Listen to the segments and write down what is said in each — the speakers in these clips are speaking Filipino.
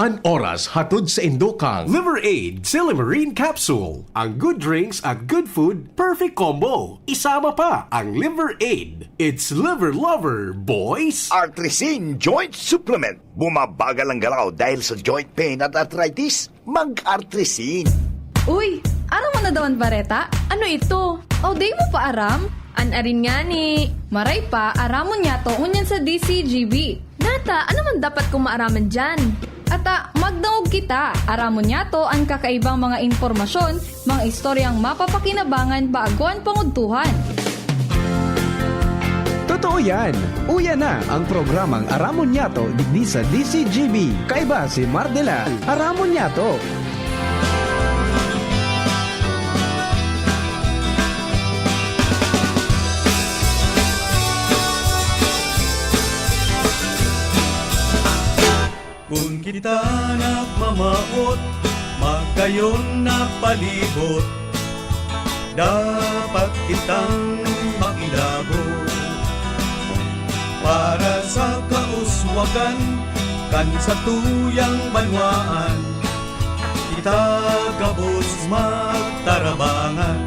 An oras hatod sa Indokang. Liver Aid Silimarine Capsule. Ang good drinks at good food, perfect combo. Isama pa ang Liver Aid. It's liver lover, boys! Artrisin Joint Supplement. Bumabagal ang galaw dahil sa joint pain at arthritis. Mag-Artrisin. Uy, aram mo na daw ang bareta? Ano ito? O, day mo pa aram? Anarin nga ni. Maray pa, aramon niya to unyan sa DCGB. Nata, ano man dapat kong maaraman dyan? Ata, magdaog kita. Aramon niya to ang kakaibang mga informasyon, mga istoryang mapapakinabangan baguan panguntuhan. Totoo yan! Uya na ang programang Aramon Yato digdi sa DCGB. Kaiba si Mardela. Aramon Yato. Kung kita nagmamaot, magkayon na palibot, dapat kitang makilabot. Para sa kauswagan, kan sa tuyang banwaan, kita gabos magtarabangan.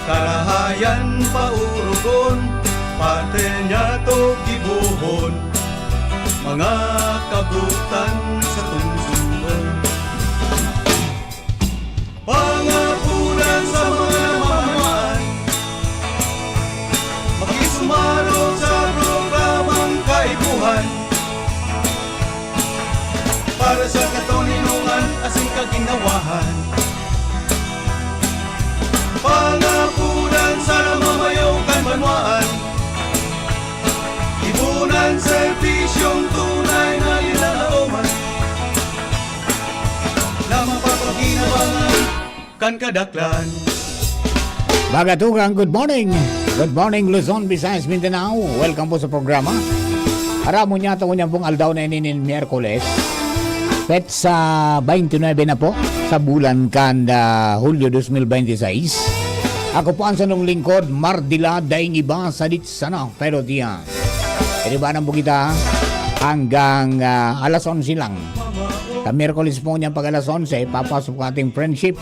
Karahayan paurugon, parte niya to gibuhon, mga kabutan sa tungsungon. Pangapunan sa mga mamamaan, makisumaro sa programang kaibuhan, para sa katoninungan asing kaginawahan. Pangapunan sa namamayaw kan banwaan, ibunan serbisyong tunay na ilalauman, na mapapaginabangan kan kadaklan. Bagatugang, good morning! Good morning Luzon, Visayas, Mindanao. Welcome po sa programa. Aramon niya ito kunyang pong aldaw na inin Miyerkules. Pet sa 29 na po sa bulan kan Hulyo 2026. Ako po ang sanong lingkod, Mardila, daing iba sa sana. Pero diyan, iribanan po kita hanggang alas 11 lang. Sa Miyerkules po niyan pag alas 11, papasok po ating friendship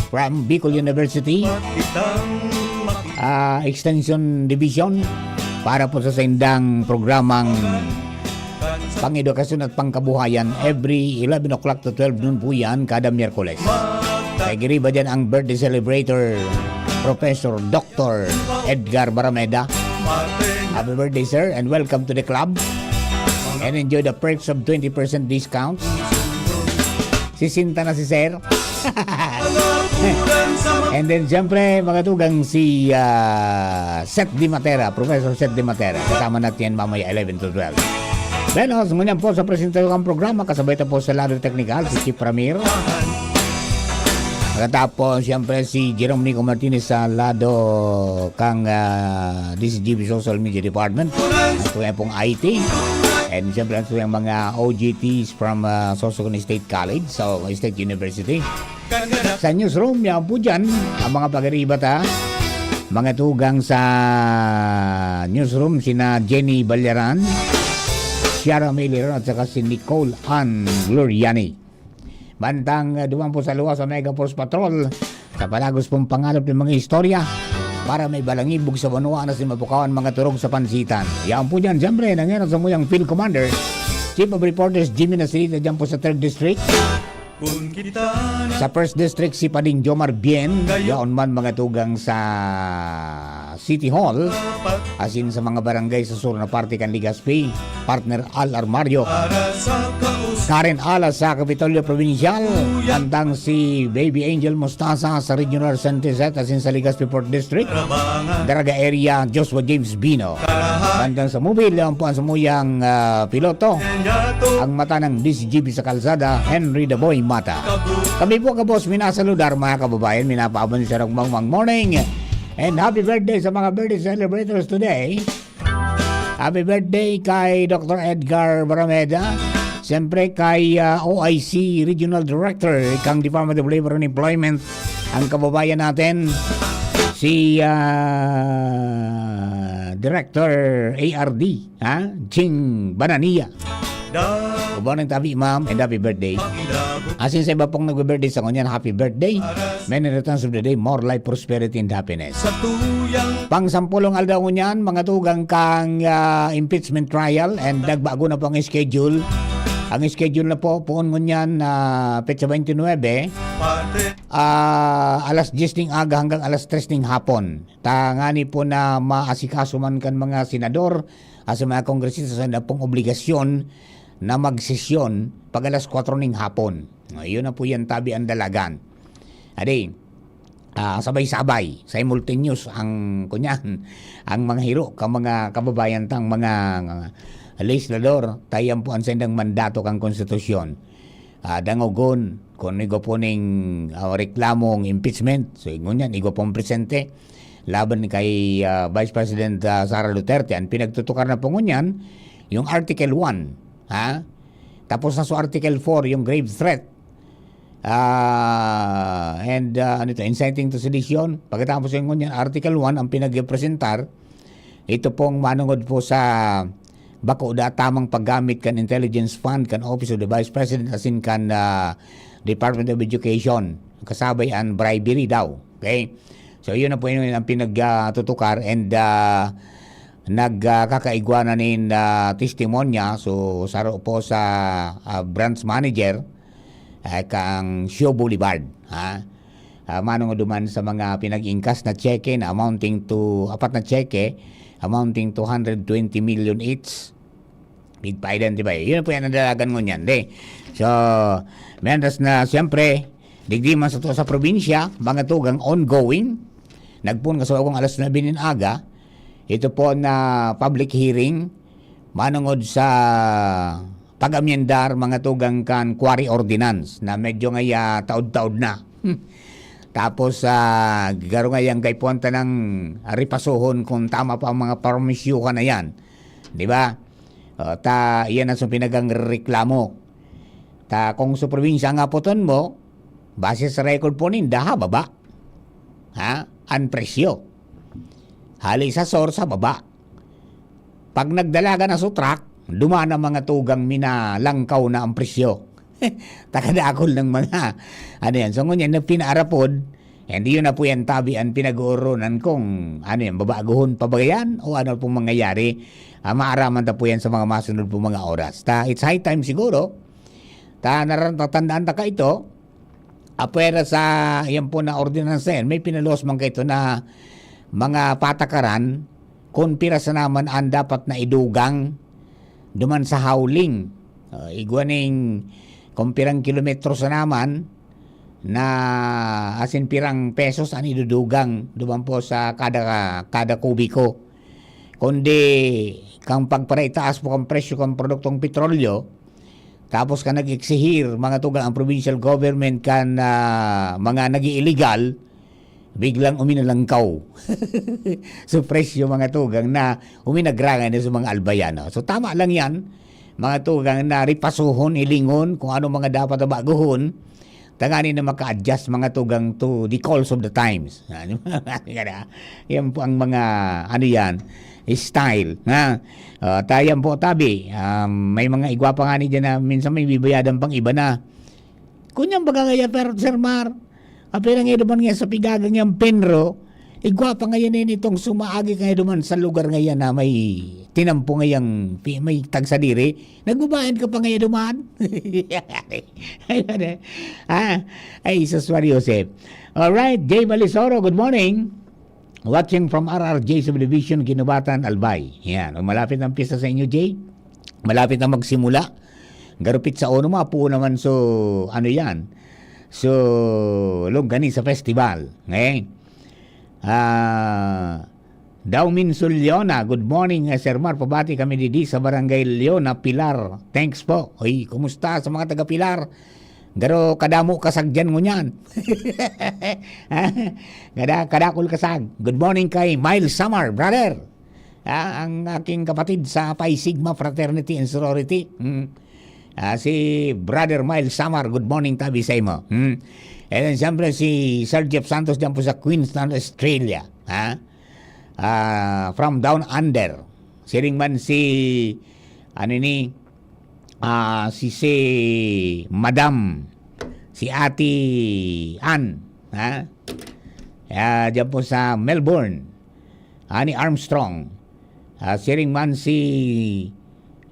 from Bicol University Extension Division para po sa sendang programang pang-edukasyon at pangkabuhayan every 11 o'clock to 12 noon po yan kada Miyerkules. Kaya giriba dyan ang birthday celebrator Professor Dr. Edgar Barameda. Happy birthday sir and welcome to the club and enjoy the perks of 20% discounts. Sisinta na si sir. And then siyempre mga tugang si Seth Di Matera, Professor Seth Di Matera. Kasama natin mamaya 11 to 12. Benos, ngunyan po sa presentasyon ng programa, kasabay po sa lado technical si Chief Ramir. Tapos siyempre si Jerome Nico Martinez sa lado kang DCGB Social Media Department. Ito yung pong IT. And siyempre ito yung mga OGTs from Sorsogon State College, so State University. Sa newsroom, yan po dyan ang mga pag-aribata. Mga tugang sa newsroom, sina Jenny Balyaran, Ciara Meliron at saka si Nicole Ann Gloriani. Bantang duman po sa luwas sa Mega Force Patrol sa palagos pong pangalap ng mga istorya para may balangibog sa banwa na si mapukawan mga turog sa pansitan. Yan po dyan, siyempre, nangyayari sa muyang Field Commander, Chief of Reporters Jimmy Nasrita dyan po sa 3rd District. Sa 1st District, si Pading Jomar Bien, yaon man mga tugang sa City Hall, asin sa mga barangay sa sur na parte kan Ligaspi, partner Al Armario, Karen Alas sa Kapitolyo Provincial, tandang si Baby Angel Mostasa sa Regional Center Set, asin sa Ligaspi Port District, Daraga Area, Joshua James Bino, tandang sa mobile, yaon po ang sumuyang piloto, ang mata ng DCGB sa kalsada, Henry Daboy Mata. Kami po kabos minasaludar mga kababayan, minapaaban sa ragmang morning and happy birthday sa mga birthday celebrators today. Happy birthday kay Dr. Edgar Barameda, siyempre kay OIC Regional Director kang Department of Labor and Employment, ang kababayan natin si Director ARD Ching Banania. Good morning, tabi, ma'am, and happy birthday. Asin sa iba pong nag-birthday sa kanyan, happy birthday. Many returns of the day, more life, prosperity, and happiness. Sa tuyang Pang-sampulong aldaw niyan, mga tugang kang impeachment trial and nagbago na po ang schedule. Ang schedule na po, puon ngunyan na petsa 29, pate alas 10 ng aga hanggang alas 3 ng hapon. Tangani po na maasikaso man kan mga senador, sa mga kongresista na pong obligasyon na magsesyon pag alas 4 ng hapon. Yun na po yan tabi ang dalagan. Adi, sabay-sabay, simultaneous ang kunyan, ang mga hiro, ka mga kababayan tang mga legislador, tayan po ang sendang mandato kang konstitusyon. Dangogon, kung igo po ning reklamong impeachment, so ingon yan, igo pong presente, laban kay Vice President Sara Duterte, ang pinagtutukar na po ngunyan, yung Article 1, ha? Tapos na so Article 4, yung grave threat, inciting to sedition. Pagkatapos yung ngunyan, Article 1, ang pinag-presentar, ito pong manungod po sa bako da tamang paggamit kan intelligence fund kan Office of the Vice President asin kan Department of Education kasabay ang bribery daw. Okay? So yun na po yun ang pinagtutukar and nagkakaigwana nin testimonya so saro po sa branch manager kang Show Boulevard, ha? Manong duman sa mga pinag-ingkas na cheque na amounting to apat na cheque amounting to 120 million each. Big paidan, di ba? Yun po yan ang dalagan mo niyan, di. So, meandras na, siyempre, digdi man sa to sa probinsya, mga tugang ongoing, nagpun ka sa akong alas 9 ng aga, ito po na public hearing, manungod sa pag-amyendar mga tugang kan quarry ordinance, na medyo ngaya taod-taod na. Tapos, garo nga yung kay punta ng ripasuhon kung tama pa ang mga permisyo ka na yan. Di ba? Iyan ang pinagang reklamo. Kung sa probinsya nga po mo, base sa record po ninda, baba. Ha? Ang presyo. Hali sa source, baba. Pag nagdalaga na sa truck, dumana mga tugang minalangkaw na ang presyo. Takadakol ng mga ano yan. So ngunyan na pinaarapod, hindi yun na po yan tabi ang pinag-uoronan kung ano yan, babaguhon pa ba yan o ano pong mangyayari. Maaraman ta po yan sa mga masunod po mga oras. It's high time siguro. Natatandaan ta ka ito. Apwera sa yan po na ordinance yan, may pinalos man kayo na mga patakaran kung pirasa naman ang dapat na idugang duman sa howling. Igwaning kung pirang kilometro sa naman na asin pirang pesos ang idudugang duman po sa kada kubiko. Kundi kang pagparaitaas po kang presyo kang produktong petrolyo, tapos ka nag-exihir mga tugang ang provincial government kan mga nag-illegal, biglang uminalangkaw. So presyo mga tugang na uminagrangan sa mga albayano. So tama lang yan, mga tugang na ripasuhon, ilingon kung ano mga dapat na baguhon, tangani na maka-adjust mga tugang to the calls of the times. Yan po ang mga ano yan, style. Tayan po tabi, may mga igwapa nga ni dyan na minsan may bibayadan pang iba na. Kunyang baga kaya pero Sir Mar, apirang iduman nga sa pigagang yung penro, igwapa ngayon itong sumaagi ngayon duman sa lugar ngayon na may tinampo ngayang may tagsadiri, nagbabayad ka pa ngayon duman. Ay, Saswar Yosef. Alright, Jay Balisoro, good morning. Watching from RRJ Subdivision, Ginubatan, Albay. Yan, malapit ang pista sa inyo, Jay. Malapit na magsimula. Garupit sa ono, mapuo naman so, ano yan? So, Longani sa festival. Okay? Daumin Sulyona, good morning, Sir Mar. Pabati kami didi sa Barangay Leona, Pilar. Thanks po. Oy, kumusta sa mga taga Pilar? Garo kadamo kasag dyan ngunyan. Kadakol kasag. Good morning kay Miles Samar, brother. Ang aking kapatid sa Pi Sigma Fraternity and Sorority. Si Brother Miles Samar, good morning tabi sa imo. And then siyempre si Sir Jeff Santos dyan po sa Queenstown, Australia. From down under. Siring man si ano ni si Madam, si Ate Ann, ha? Diyan po sa Melbourne, ni Armstrong. Si ring man si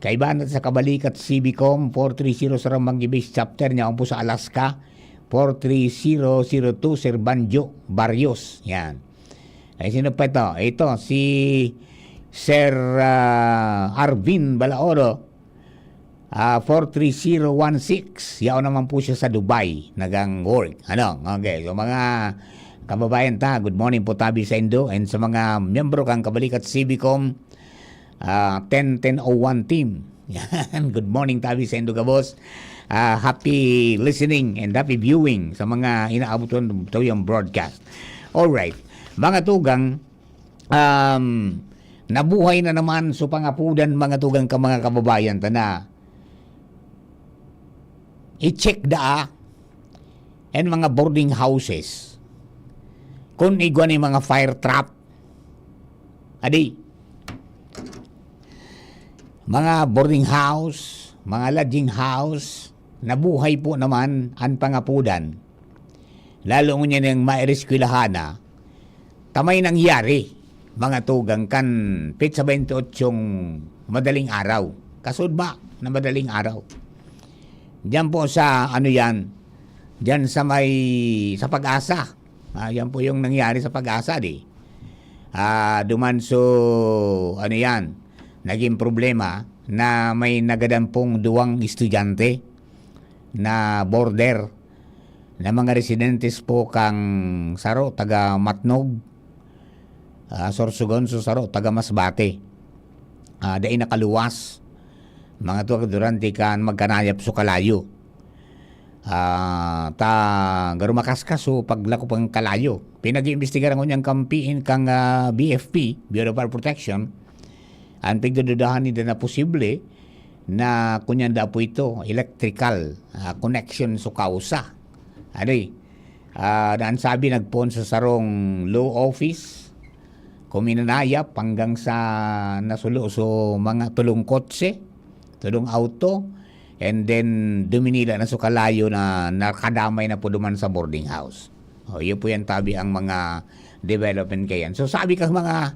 kaibahan natin sa Kabalikat CBCom 4300 Manggi Base Chapter niya po sa Alaska 43002 Sir Banjo Barrios. Yan. Ay sino pa ito? Ito si Sir Arvin Balaoro 43016. Yaw naman po siya sa Dubai nagang work. Ano? Okay. So mga kababayan ta, good morning po tabi sa Indo and sa mga miyembro kang Kabalikat CBCom 10-1001 team. Yan. Good morning tabi sa Indo ka boss. Happy listening and happy viewing sa mga inaabot ito yung broadcast. Alright. Mga tugang, nabuhay na naman so pangapudan mga tugang ka mga kababayan ta na i-check and mga boarding houses kung igwa ni mga fire trap. Adi, mga boarding house, mga lodging house, nabuhay po naman ang pangapudan. Lalo ngunyan yung maireskwelahan na, tamay nangyari, mga tugang kan pitsa 28 madaling araw. Kasud ba na madaling araw? Diyan po sa, diyan sa Pag-asa. Yan po yung nangyari sa Pag-asa, di. Dumanso, naging problema na may nagadampong 2 estudyante na border na mga residentes po kang Saro, taga Matnog, Sorsogon, Saro, taga Masbate. Dahil nakaluwas mga tuwag durante kan magkanayap so kalayo. Garumakas so paglako pang kalayo. Pinag-iimbestigaran ko niyang kampiin kang BFP, Bureau of Fire Protection. Ang pagdududahan nila na posible na kunyan da po ito, electrical connection so kausa. Daan sabi nagpon sa sarong law office, kuminanayap hanggang sa nasulo so mga tulong kotse, tulong auto, and then duminila na so kalayo na nakadamay na po duman sa boarding house. Yun po yan tabi ang mga development kayan. So sabi ka mga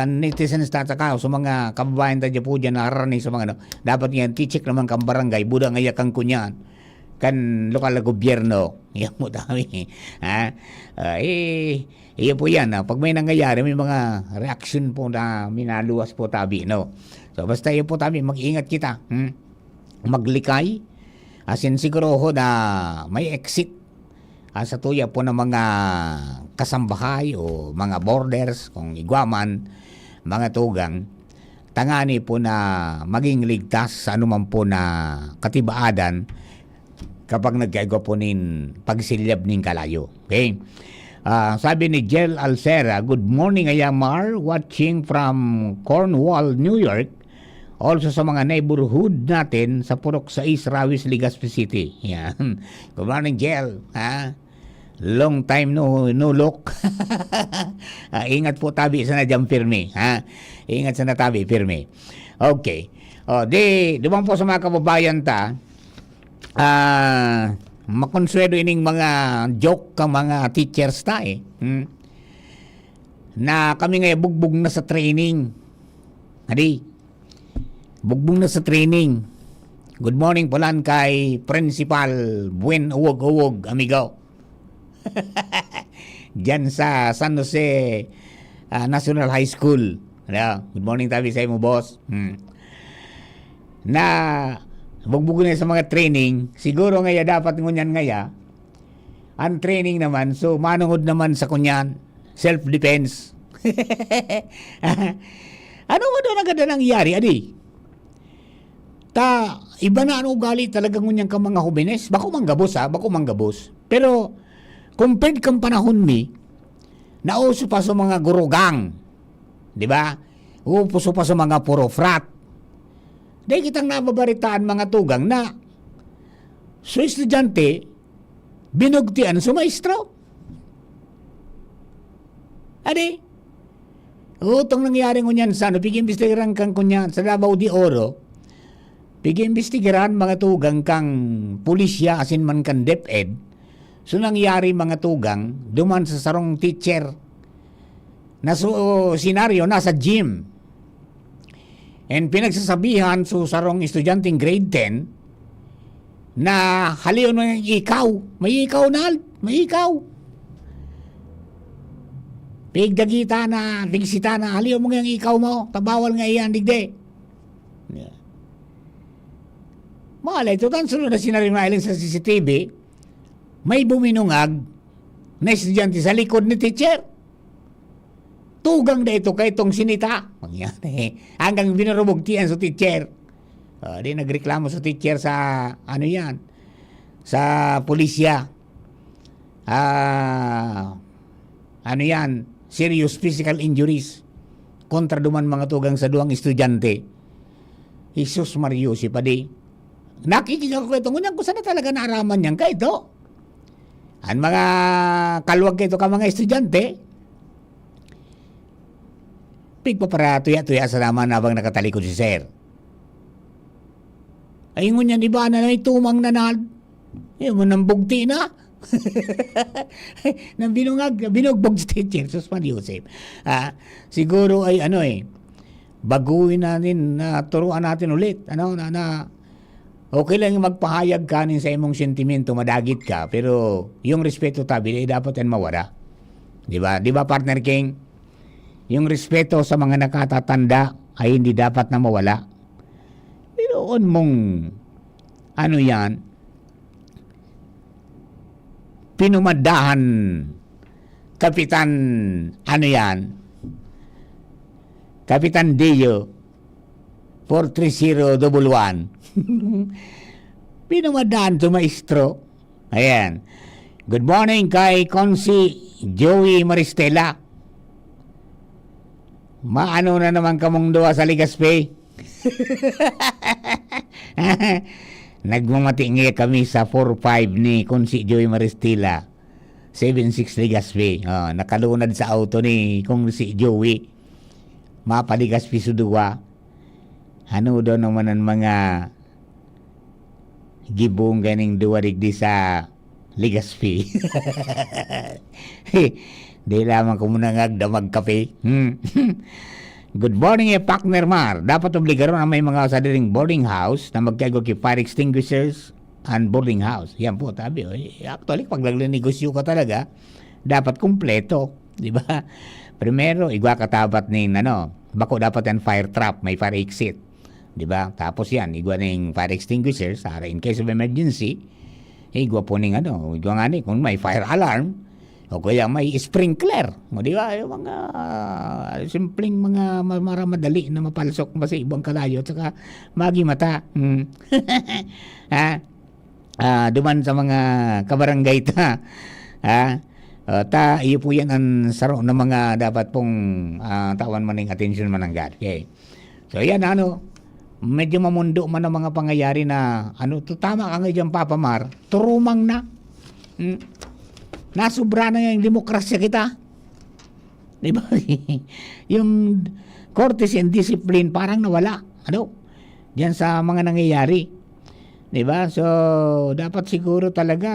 netizens tataka so mga kababayan tayo po dyan nararaning sa mga dapat nga tichik naman kang barangay buda nga yakang kunyan kan lokal na gobyerno yan mo dami iyo po yan pag may nangyayari may mga reaction po na minaluwas po tabi so basta iyo po tabi mag-ingat kita maglikay asin siguro ho na may exit sa tuya po ng mga kasambahay o mga borders, kung igwaman, mga tugang, tangani po na maging ligtas sa anuman po na katibaadan kapag nagkaigo po nin pagsilyab nin kalayo. Okay? Sabi ni Jel Alcera, good morning Ayamar, watching from Cornwall, New York. Also sa mga neighborhood natin sa Purok 6, Rawis, Legazpi City. Yan. Good morning, Jel. Long time no look. Ingat po tabi sa nadyang firme. Ingat sa natabi firme. Okay. Dumang po sa mga kababayan ta, makonsuelo ining mga joke ka mga teachers ta na kami ngayon bugbog na sa training. Bugbog na sa training. Good morning po lang kay Principal Buen Uwog, amigo. Diyan sa San Jose National High School. Good morning tabi sa mo, boss. Na bugbog na sa mga training, siguro ngaya dapat ngunyan ngaya ang training naman, so manungod naman sa kunyan self-defense. Ano ba doon agad na nangyari, iba na ugali talaga ngunyan ka mga hubines. Bako manggabos. Pero compared kang panahon nauso pa sa mga gurugang, di ba? Upuso pa sa mga puro frat. Dahil kitang nababaritaan mga tugang na so estudyante binugtian sa maestro. Utong nangyari ngunyan sa pag-imbestigaran kang kunyan sa Davao de Oro, Pigi-imbestigaran mga tugang kang pulisya asin man kan DepEd. So nangyari mga tugang, duman sa sarong teacher na senaryo nasa gym. And pinagsasabihan so sarong estudyanteng grade 10 na haliw na ikaw. May ikaw na, may ikaw. Pigdagita na, pigsita na, haliw mo nga ikaw mo, tabawal nga iyan, digde. Yeah. Malay, tutan sunod na senaryo na ilang sa CCTV, may buminungag na estudyante sa likod ni teacher. Tugang na ito kay itong sinita. Mangyari. Hanggang binarubugtian sa teacher. Di nagreklamo sa teacher sa ano yan, sa pulisya. Ano yan, serious physical injuries kontra duman mga tugang sa duwang estudyante. Jesus Mario si Padi. Nakikita ko ito, ngunyan ko sana talaga naaraman niyan ka ito. Ang mga kaluwag ka ito ka mga estudyante, pigpapara tuya-tuya sa naman habang nakatalikod si sir. Ay ngunyan iba na may tumang nanal. Yung mo nang bugti na. Nang binugbog si teacher, Susman Yusef. Siguro ay baguhin natin, turuan natin ulit. Okay lang yung magpahayag kanin sa imong sentimento, madagit ka, pero yung respeto tabi, dapat yan mawala. Diba? Diba, partner King? Yung respeto sa mga nakatatanda ay hindi dapat na mawala. Pero mong, pinumadahan, Kapitan, Kapitan Deo, 43011. Pinumadahan to maestro. Ayan. Good morning kay Consi Joey Maristela. Maano na naman kamong duwa sa Ligaspe? Nagmamatingi kami sa 4-5 ni Consi Joey Maristela. 7-6 Ligaspe. Nakalunad sa auto ni Consi Joey. Mapa Ligaspe Sudua. Ano daw naman ang mga gibong ganing duwa digdi sa Ligaspe? Di lamang ko muna ngagdamag kape. Good morning, partner Mar. Dapat obligaron ang may mga sariling boarding house na magkago kay fire extinguishers and boarding house. Yan po, tabi. Actually, pag naglinegosyo ka talaga, dapat kumpleto. Di ba? Primero, igwa katapat ng bako dapat yan fire trap, may fire exit. Di ba? Tapos yan, igwa ng fire extinguishers in case of emergency. Igwa po ng igwa nga kung may fire alarm, o kaya may sprinkler. O di ba? Yung mga simpleng mga madali na mapalsok sa ibang kalayo at saka magi-mata. Duman sa mga kabarangay ta. Iyo po yan ang saro ng mga dapat pong tawan maning atensyon mananggat. Okay. So yan medyo mamundo man ang mga pangyayari na tama ka nga dyan Papa Mar, turumang na. Nasubra na yung demokrasya kita. Diba? Yung courtesy and discipline parang nawala. Diyan sa mga nangyayari. Diba? So, dapat siguro talaga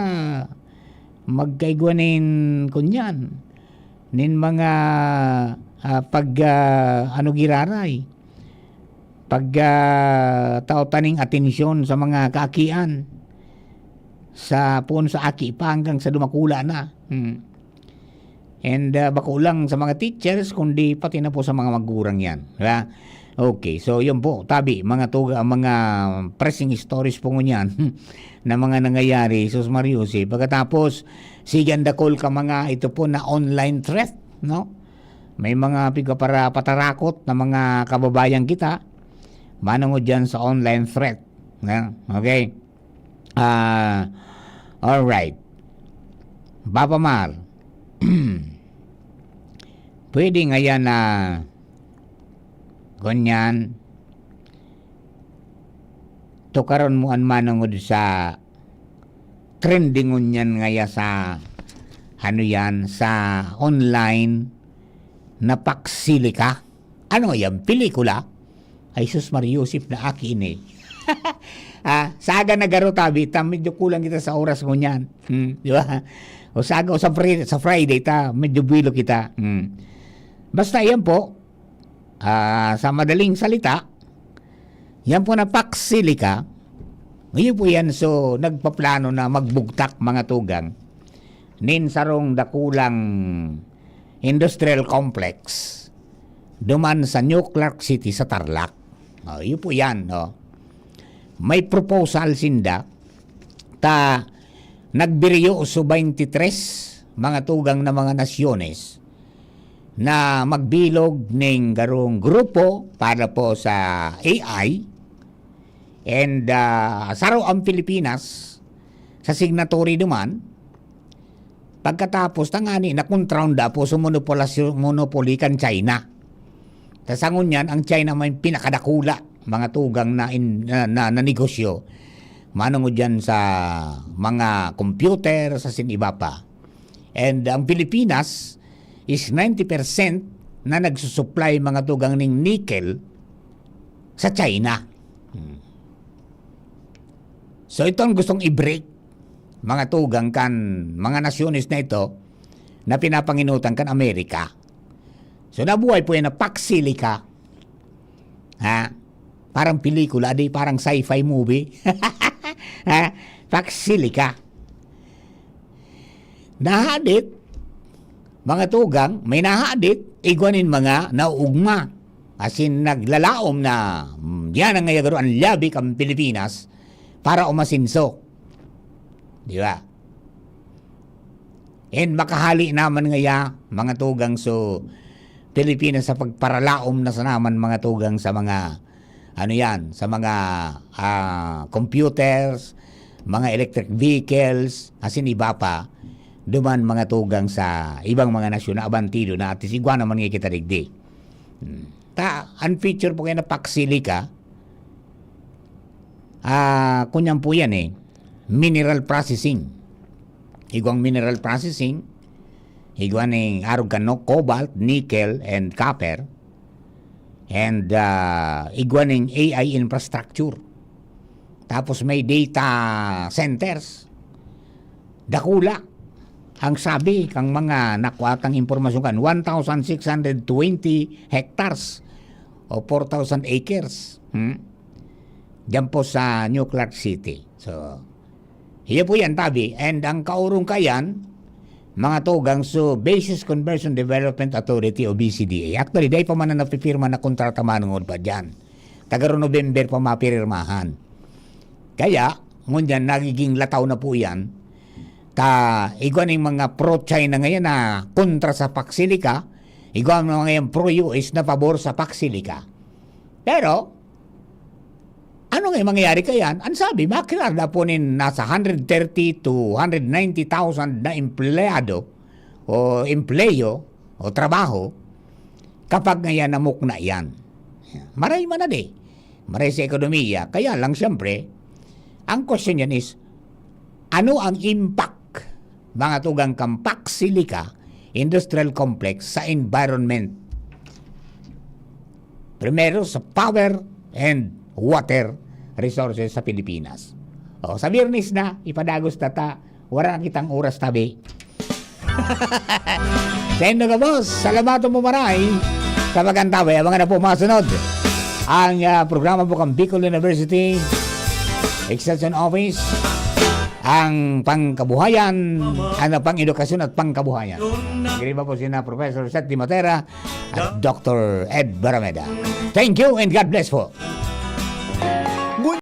magkaigwanin kunyan. Nin mga giraray. Tautaning atensyon sa mga kaakian. Sa aki pa hanggang sa dumakula na. And bako lang sa mga teachers kundi pati na po sa mga magurang yan. Diba? Okay, so yun po, tabi, mga pressing stories po ngunyan na mga nangyayari, Sus Mariusi. Pagkatapos, siganda call ka mga ito po na online threat, no? May mga para patarakot na mga kababayan kita, manong dyan sa online threat. Okay? Alright. Papa Mar, pwede nga yan na ganyan tukaron mo an manungod sa trending ngunyan nga sa sa online na paksili ka. Ano yan? Pelikula? Ay sus Mariusip na aki ini. Saga na garo tabi, medyo kulang kita sa oras mo niyan. Di ba? O saga o sa Friday, medyo buwilo kita. Basta yan po, sa madaling salita, yan po na Paxilica, ngayon po yan, so nagpaplano na magbugtak mga tugang nin sarong dakulang industrial complex duman sa New Clark City sa Tarlac. Yun po yan. May proposal sinda ta nagbiriyo so 23 mga tugang na mga nasyones na magbilog ng garong grupo para po sa AI and saro ang Pilipinas sa signatory duman pagkatapos tangani na kontraunda po sa monopoly kan China. Tasangon yan ang China may pinakadakula mga tugang na negosyo manungod dyan sa mga computer sa siniba pa. And ang Pilipinas is 90% na nagsusupply mga tugang ng nickel sa China. So ito ang gustong i-break mga tugang kan mga nasyones na ito na pinapanginutan kan Amerika. So nabuhay po yan na Paxilica. Parang pelikula, di parang sci-fi movie. Paxilica. Nahadit mga tugang, may nahadit, igwanin mga nauugma. Asin naglalaom na yan ang ngayagaro ang labik ang Pilipinas para umasinso. Di ba? And makahali naman ngaya mga tugang so Pilipinas sa pagparalaom na sa naman mga tugang sa mga sa mga computers, mga electric vehicles, asin iba pa duman mga tugang sa ibang mga nasyon na abantido na at isigwa naman nga kita digdi. Unfeature po kayo na Paxilica. Kunyan po yan mineral processing. Igwang mineral processing, igwang ng argan cobalt, nickel, and copper, and igwang ng AI infrastructure. Tapos may data centers. Dakula. Ang sabi kang mga nakuatang impormasyon kan 1,620 hectares o 4,000 acres. Diyan po sa New Clark City. So, hiya po yan tabi. And ang kaurong kayan, mga tugang so Basis Conversion Development Authority o BCDA. Actually, dahil pa man na napipirma na kontrata manungod pa dyan. Tagaro November pa mapirmahan. Kaya, ngunyan nagiging lataw na po yan. Igwan ng mga pro-China ngayon na kontra sa Paxilica, igwan ng mga pro-US na pabor sa Paxilica. Pero, ano nga mangyayari kayan? Ang sabi, makilala po nasa 130 to 190,000 na empleyado o empleyo o trabaho kapag ngayon namuk na yan. Maray man na di. Maray sa ekonomiya. Kaya lang siyempre, ang question yan is, ano ang impact mga tugang kang Paxilica Industrial Complex sa environment? Primero sa power and water resources sa Pilipinas. Sa Biyernes na, ipadagos tata, wala kitang oras tabi. Sendo ka boss, salamat mo maray sa pagkantabay. Mga na po masunod ang programa po kang Bicol University Extension Office, ang pangkabuhayan, pang-edukasyon at pangkabuhayan. Giriba po sina Professor Seth Di Matera at Dr. Ed Barameda. Thank you and God bless po.